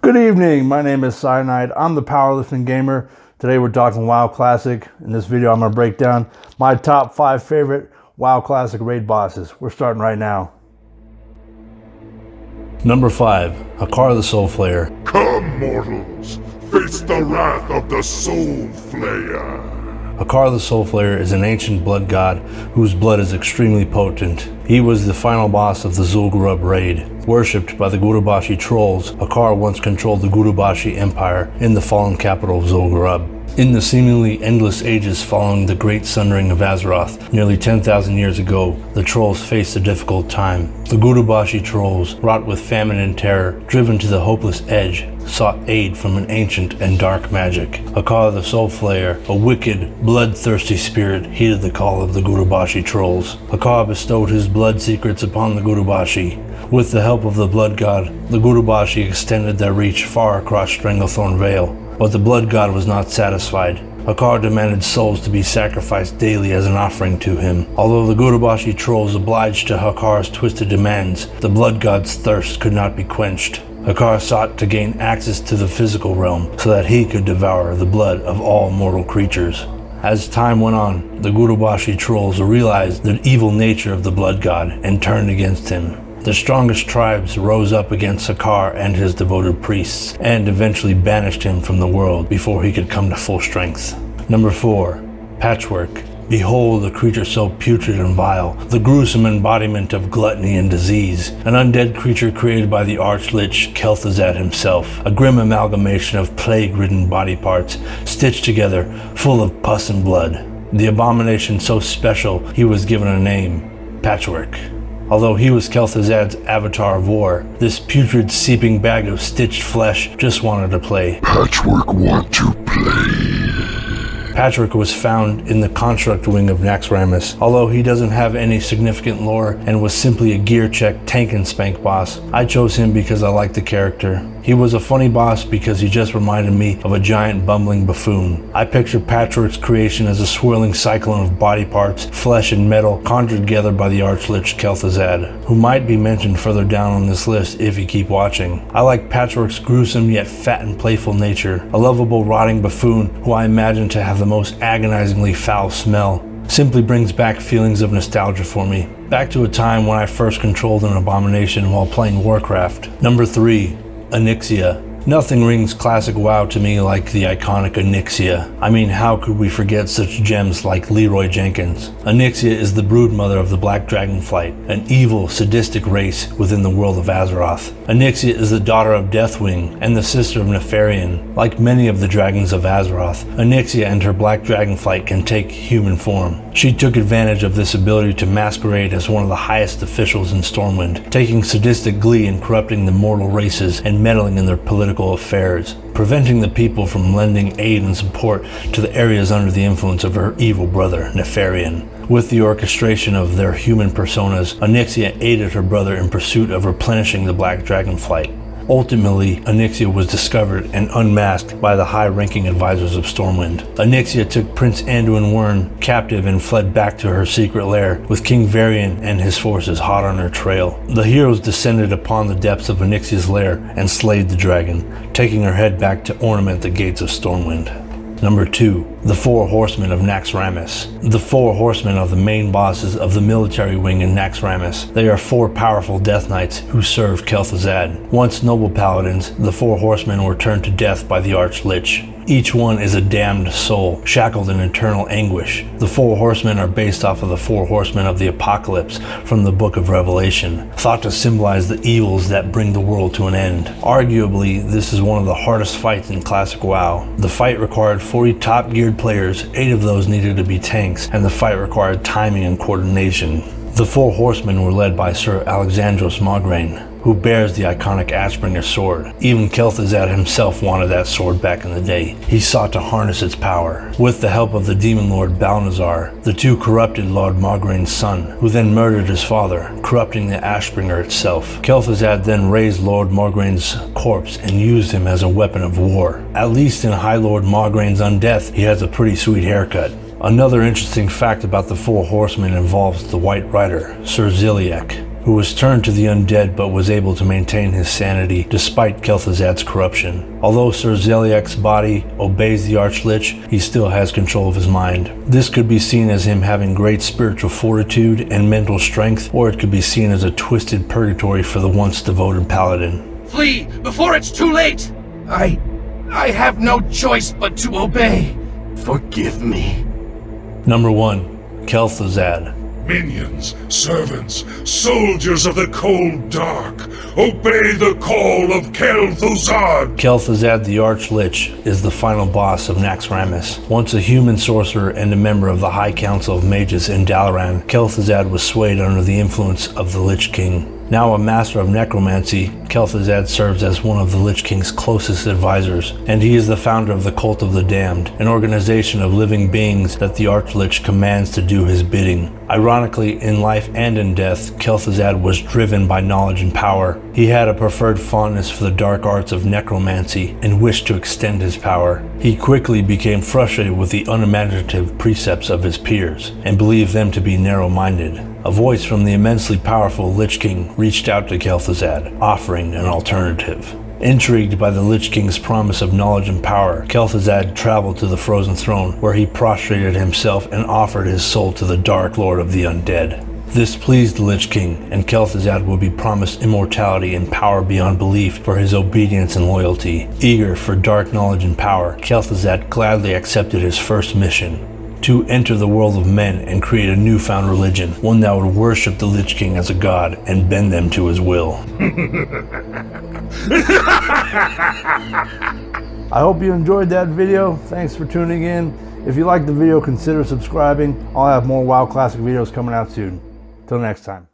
Good evening, my name is Cyanide. I'm the Powerlifting Gamer. Today we're talking WoW Classic. In this video I'm going to break down my top 5 favorite WoW Classic raid bosses. We're starting right now. Number 5, Hakkar the Soulflayer. Come, mortals, face the wrath of the Soulflayer. Hakkar the Soulflayer is an ancient blood god whose blood is extremely potent. He was the final boss of the Zul'Gurub raid. Worshipped by the Gurubashi trolls, Hakkar once controlled the Gurubashi Empire in the fallen capital of Zul'Gurub. In the seemingly endless ages following the Great Sundering of Azeroth, nearly 10,000 years ago, the trolls faced a difficult time. The Gurubashi trolls, wrought with famine and terror, driven to the hopeless edge, sought aid from an ancient and dark magic. Hakkar the Soulflayer, a wicked, bloodthirsty spirit, heeded the call of the Gurubashi trolls. Hakkar bestowed his blood secrets upon the Gurubashi. With the help of the blood god, the Gurubashi extended their reach far across Stranglethorn Vale. But the blood god was not satisfied. Hakkar demanded souls to be sacrificed daily as an offering to him. Although the Gurubashi trolls obliged to Hakkar's twisted demands, the blood god's thirst could not be quenched. Hakkar sought to gain access to the physical realm so that he could devour the blood of all mortal creatures. As time went on, the Gurubashi trolls realized the evil nature of the blood god and turned against him. The strongest tribes rose up against Hakkar and his devoted priests, and eventually banished him from the world before he could come to full strength. Number 4, Patchwerk. Behold a creature so putrid and vile, the gruesome embodiment of gluttony and disease, an undead creature created by the arch-lich Kel'thuzad himself, a grim amalgamation of plague-ridden body parts stitched together, full of pus and blood. The abomination so special he was given a name, Patchwerk. Although he was Kel'Thuzad's avatar of war, this putrid seeping bag of stitched flesh just wanted to play. Patchwerk want to play. Patchwerk was found in the construct wing of Naxxramas. Although he doesn't have any significant lore and was simply a gear check tank and spank boss, I chose him because I liked the character. He was a funny boss because he just reminded me of a giant bumbling buffoon. I picture Patchwerk's creation as a swirling cyclone of body parts, flesh and metal conjured together by the arch-lich Kel'Thuzad, who might be mentioned further down on this list if you keep watching. I like Patchwerk's gruesome yet fat and playful nature, a lovable rotting buffoon who I imagine to have the most agonizingly foul smell. Simply brings back feelings of nostalgia for me. Back to a time when I first controlled an abomination while playing Warcraft. Number 3, Onyxia. Nothing rings classic WoW to me like the iconic Onyxia. I mean, how could we forget such gems like Leroy Jenkins? Onyxia is the broodmother of the Black Dragonflight, an evil, sadistic race within the world of Azeroth. Onyxia is the daughter of Deathwing and the sister of Nefarian. Like many of the dragons of Azeroth, Onyxia and her Black Dragonflight can take human form. She took advantage of this ability to masquerade as one of the highest officials in Stormwind, taking sadistic glee in corrupting the mortal races and meddling in their political affairs, preventing the people from lending aid and support to the areas under the influence of her evil brother, Nefarian. With the orchestration of their human personas, Onyxia aided her brother in pursuit of replenishing the Black Dragonflight. Ultimately, Onyxia was discovered and unmasked by the high-ranking advisors of Stormwind. Onyxia took Prince Anduin Wyrn captive and fled back to her secret lair, with King Varian and his forces hot on her trail. The heroes descended upon the depths of Onyxia's lair and slayed the dragon, taking her head back to ornament the gates of Stormwind. Number 2, the 4 Horsemen of Naxxramas. The 4 Horsemen are the main bosses of the military wing in Naxxramas. They are 4 powerful Death Knights who served Kel'Thuzad. Once noble paladins, the 4 Horsemen were turned to death by the Arch-Lich. Each one is a damned soul, shackled in eternal anguish. The 4 Horsemen are based off of the 4 Horsemen of the Apocalypse from the Book of Revelation, thought to symbolize the evils that bring the world to an end. Arguably, this is one of the hardest fights in classic WoW. The fight required 40 top-geared players, 8 of those needed to be tanks, and the fight required timing and coordination. The 4 Horsemen were led by Sir Alexandros Mograine, who bears the iconic Ashbringer sword. Even Kel'Thuzad himself wanted that sword back in the day. He sought to harness its power. With the help of the demon lord Balnazar, the 2 corrupted Lord Mograine's son, who then murdered his father, corrupting the Ashbringer itself. Kel'Thuzad then raised Lord Mograine's corpse and used him as a weapon of war. At least in High Lord Mograine's undeath, he has a pretty sweet haircut. Another interesting fact about the 4 Horsemen involves the White Rider, Sir Ziliek. who was turned to the undead but was able to maintain his sanity despite Kel'thuzad's corruption. Although Sir Zeliek's body obeys the Archlich, he still has control of his mind. This could be seen as him having great spiritual fortitude and mental strength, or it could be seen as a twisted purgatory for the once devoted paladin. Flee before it's too late! I have no choice but to obey. Forgive me. Number 1. Kel'thuzad. Minions, servants, soldiers of the cold dark, obey the call of Kel'thuzad! Kel'thuzad the Archlich is the final boss of Naxxramas. Once a human sorcerer and a member of the High Council of Mages in Dalaran, Kel'thuzad was swayed under the influence of the Lich King. Now a master of necromancy, Kel'thuzad serves as one of the Lich King's closest advisors, and he is the founder of the Cult of the Damned, an organization of living beings that the Archlich commands to do his bidding. Ironically, in life and in death, Kel'thuzad was driven by knowledge and power. He had a preferred fondness for the dark arts of necromancy and wished to extend his power. He quickly became frustrated with the unimaginative precepts of his peers, and believed them to be narrow-minded. A voice from the immensely powerful Lich King reached out to Kel'thuzad, offering an alternative. Intrigued by the Lich King's promise of knowledge and power, Kel'thuzad traveled to the Frozen Throne, where he prostrated himself and offered his soul to the Dark Lord of the Undead. This pleased the Lich King, and Kel'thuzad would be promised immortality and power beyond belief for his obedience and loyalty. Eager for dark knowledge and power, Kel'thuzad gladly accepted his first mission: to enter the world of men and create a newfound religion, one that would worship the Lich King as a god and bend them to his will. I hope you enjoyed that video. Thanks for tuning in. If you liked the video, consider subscribing. I'll have more WoW Classic videos coming out soon. Till next time.